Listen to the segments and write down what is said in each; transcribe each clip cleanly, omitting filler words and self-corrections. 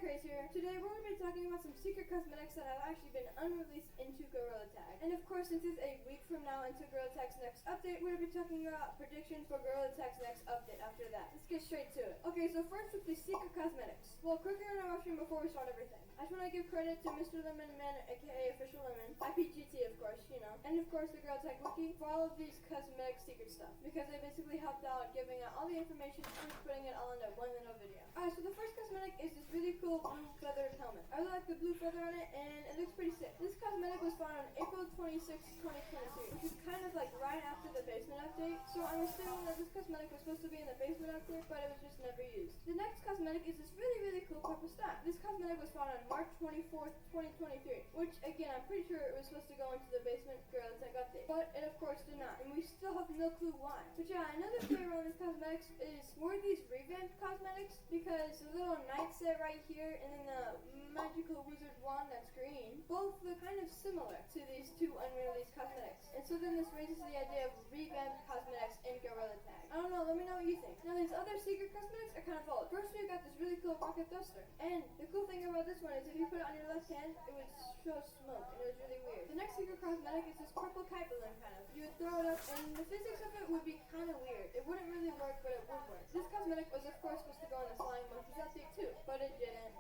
Craze here. Today we're going to be talking about some secret cosmetics that have actually been unreleased into Gorilla Tag. And of course, since it's a week from now into Gorilla Tag's next update, we're going to be talking about predictions for Gorilla Tag's next update after that. Let's get straight to it. Okay, so first with the secret cosmetics. Well, quicker on our stream before we start everything. I just want to give credit to Mr. Lemon Man, aka Official Lemon, IPGT of course, you know, and of course the Gorilla Tag Wiki for all of these cosmetic secret stuff, because they basically helped out giving out all the information and putting it all into one little video. Alright, so the first cosmetic is this really cool blue feathered helmet. I really like the blue feather on it, and it looks pretty sick. This cosmetic was found on April 26, 2023, which is kind of like right after the basement update, so I'm assuming that this cosmetic was supposed to be in the basement update, but it was just never used. The next cosmetic is this really cool purple staff. This cosmetic was found on March 24th, 2023, which again, I'm pretty sure it was supposed to go into the basement Gorilla Tag update, but it of course did not, and we still have no clue why. But yeah, another theory around this cosmetics is were these revamped cosmetics, because the little knight set right here and then the magical wizard wand that's green, both look kind of similar to these two unreleased cosmetics. And so then this raises the idea of revamped cosmetics in Gorilla Tag. I don't know, let me know what you think. Now these other secret cosmetics are kind of old. First we got this really cool rocket thruster, and the cool thing about this one is if you put it on your left hand, it would show smoke, and it was really weird. The next secret cosmetic is this purple kite balloon kind of. You would throw it up, and the physics of it would be kind of weird. It wouldn't really work, but it would work. This cosmetic was of course supposed to go in the Flying Monkeys update too, but it didn't.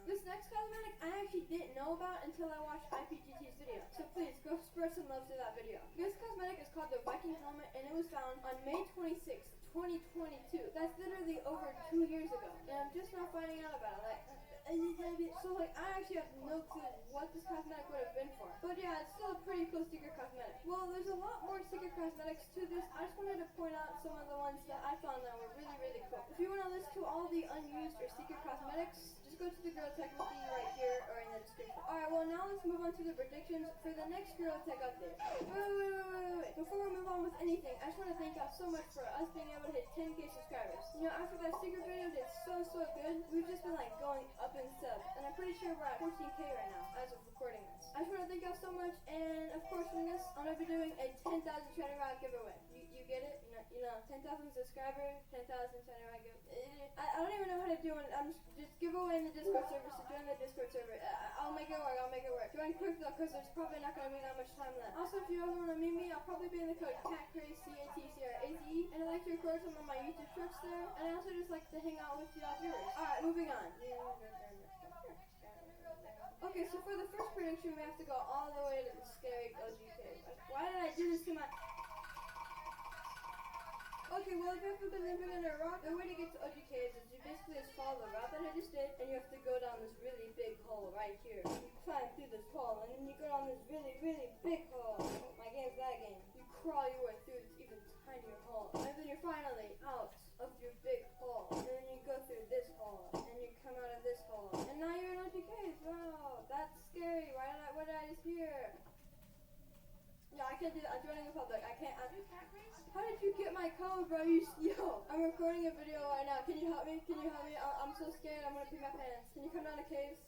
This next cosmetic I actually didn't know about until I watched IPGT's video, so please go spread some love to that video. This cosmetic is called the Viking helmet, and it was found on May 26th, 2022. That's literally over 2 years ago, and I'm just now finding out about it. So I actually have no clue what this cosmetic would have been for. But yeah, it's still a pretty cool secret cosmetic. Well, there's a lot more secret cosmetics to this. I just wanted to point out some of the ones that I found that were really cool. If you want to list to all the unused or secret cosmetics, just go to the Gorilla Tag Wiki right here or in the description. Alright, well now let's move on to the predictions for the next Gorilla Tag update. Wait. Before we move on with anything, I just want to thank y'all so much for us being able to hit 10k subscribers. You know, after that secret video did so good, we've just been like going up in subs, and I'm pretty sure we're at 14k right now as of recording this. I just want to thank y'all so much, and of course from this, I'm going to be doing a 10,000 Shadow Rod giveaway. You get it? You know, 10,000 subscribers, 10,000 Shadow Rod giveaway. I don't even know how to do it. I'm just give away in the Discord server, so join the Discord server. I'll make it work. Join quick though, because there's probably not going to be that much time left. Also, if you ever want to meet me, I'll probably be in the code CATCRAZE, CATCRAZE, and I like to record some of my YouTube shorts there, and I also just like to hang out with y'all viewers. Alright, moving on. Okay, so for the first prediction, we have to go all the way to the scary OG cave. Why did I do this to my... Okay, well, if you have to go living under a rock, the way to get to OG caves is you basically just follow the route that I just did, and you have to go down this really big hole right here. You climb through this hole, and then you go down this really big hole. My game's that game. You crawl your way through this even tinier hole, and then you're finally out of your big hole. And then you go through this hole, and you come out of this hole, and now you're in OG caves. Wow, that's scary. What did I just hear? Yeah, I can't do that. I'm joining the public. I can't. How did you get my code, bro? Yo, I'm recording a video right now. Can you help me? I'm so scared. I'm gonna pee my pants. Can you come down to caves?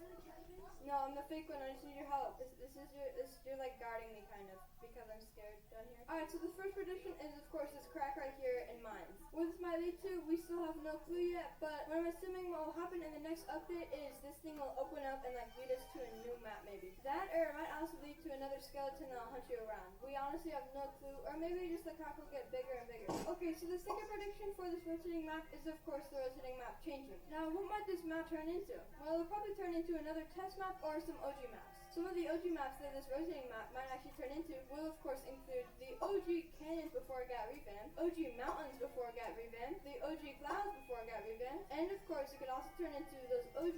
No, I'm the fake one. I just need your help. You're like guarding me kind of because I'm scared down here. Alright, so the first prediction is of course this crack right here in mines. What this might lead to, we still have no clue yet, but what I'm assuming what will happen in the next update is this thing will open up and like lead us to a new map maybe. That or it might also lead to another skeleton that'll hunt you around. We honestly have no clue, or maybe just the crack will get bigger and bigger. Okay, so the second prediction for this rotating map is of course the rotating map changing. Now what might this map turn into? Well, it'll probably turn into another test map or some OG maps. Some of the OG maps that this rotating map might actually turn into will of course include the OG canyons before it got revamped, OG mountains before it got revamped, the OG clouds before it got revamped, and of course it could also turn into those OG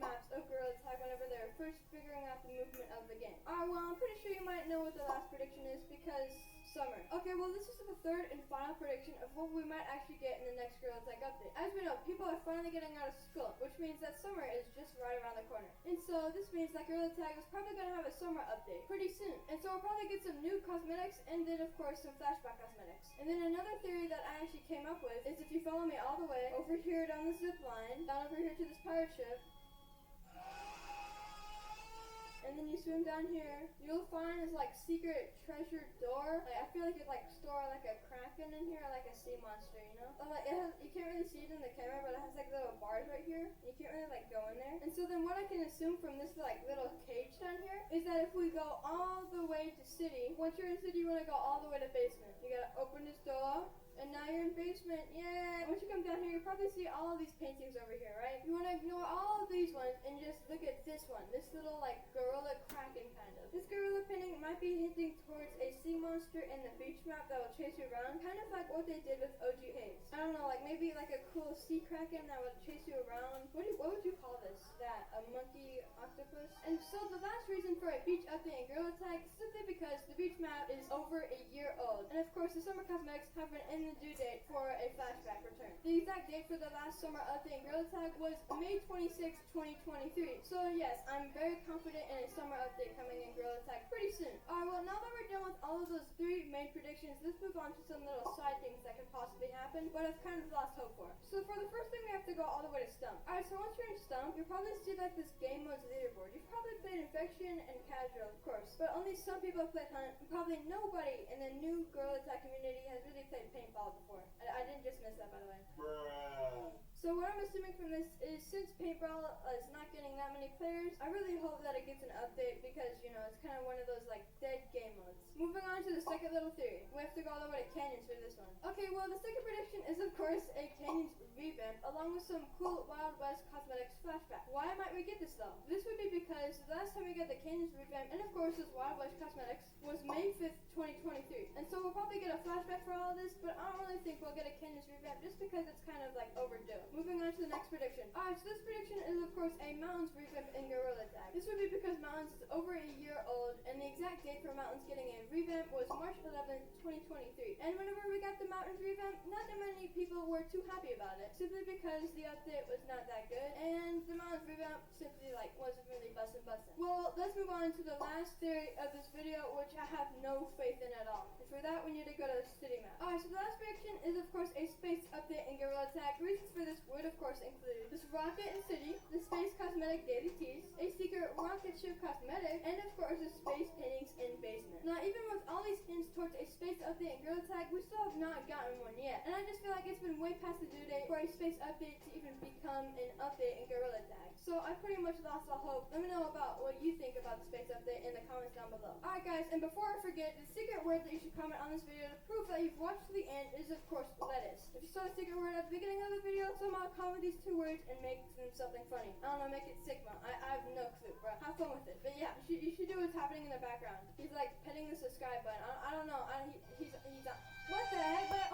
maps of Gorilla Tag whenever they were first figuring out the movement of the game. Alright, well I'm pretty sure you might know what the last prediction is because summer. Okay, well this is the third and final prediction of what we might actually get in the next Gorilla Tag update. As we know, people are finally getting out of school, which means that summer is just right around the corner. And so this means that Gorilla Tag is probably going to have a summer update pretty soon. And so we'll probably get some new cosmetics and then of course some flashback cosmetics. And then another theory that I actually came up with is if you follow me all the way over here down the zip line, down over here to this pirate ship, and then you swim down here. You'll find this like secret treasure door. Like I feel like it like store like a kraken in here, like a sea monster, you know? Like you can't really see it in the camera, but it has like little bars right here. You can't really like go in there. And so then what I can assume from this like little cage down here is that if we go all the way to city, once you're in city, you want to go all the way to basement. You gotta open this door. And now you're in basement, yay! Once you come down here, you probably see all of these paintings over here, right? You want to ignore all of these ones and just look at this one. This little, like, gorilla kraken, kind of. This gorilla painting might be hinting towards a sea monster in the beach map that will chase you around. Kind of like what they did with OG Caves. I don't know, like maybe like a cool sea kraken that would chase you around. What would you call this? That? A monkey octopus? And so the last reason for a beach update in Gorilla Tag is simply because the beach map is over a year old. And of course, the summer cosmetics have been in the due date for a flashback return. The exact date for the last summer update in Gorilla Tag was May 26, 2023. So yes, I'm very confident in a summer update coming in Gorilla Tag pretty soon. Alright, well now that we're done with all of those 3 main predictions, let's move on to some little side things that could possibly happen, but I've kind of lost hope for. So for the first thing, we have to go all the way to Stump. Alright, so once you're in Stump, you'll probably see like this game modes leaderboard. You've probably played Infection and Casual, of course, but only some people have played Hunt, and probably nobody in the new Gorilla Tag community has really played Paintball before. I didn't just miss that, by the way. Bruh. So what I'm assuming from this is since Paintball is not getting that many players, I really hope that it gets an update because, you know, it's kind of one of those like dead game modes. Moving on to the second little theory. We have to go all the way to Canyons for this one. Okay, well the second prediction is of course a Canyons revamp along with some cool Wild West cosmetics flashback. Why might we get this though? This would be because the last time we got the Canyons revamp and of course this Wild West cosmetics was May 5th, 2023. And so we'll probably get a flashback for all of this, but I don't really think we'll get a Canyons revamp just because it's kind of like overdue. Moving on to the next prediction. Alright, so this prediction is of course a Mountains revamp in Gorilla Tag. This would be because Mountains is over a year old and the exact date for Mountains getting a revamp was March 11th, 2023. And whenever we got the Mountains revamp, not that many people were too happy about it, simply because the update was not that good and the Mountains revamp simply like wasn't really bussin'. Well, let's move on to the last theory of this video, which I have no faith in at all. And for that, we need to go to the city map. Alright, so the last prediction is of course a space update in Gorilla Tag. Reasons for this would of course include this rocket in city, the space cosmetic daily tease, a secret rocket ship cosmetic, and of course the space paintings in basement. Now even with all these hints towards a space update in Gorilla Tag, we still have not gotten one yet. And I just feel like it's been way past the due date for a space update to even become an update in Gorilla Tag. So I pretty much lost all hope. Let me know about what you think about the space update in the comments down below. Alright guys, and before I forget, the secret word that you should comment on this video to prove that you've watched to the end is of course lettuce. If you saw the secret word at the beginning of the video, somehow comment these 2 words and make them something funny. I don't know, make it Sigma. I have no clue, bro. Have fun with it. But yeah, you should do what's happening in the background. He's like petting the subscribe button. I don't know. He's what the heck? But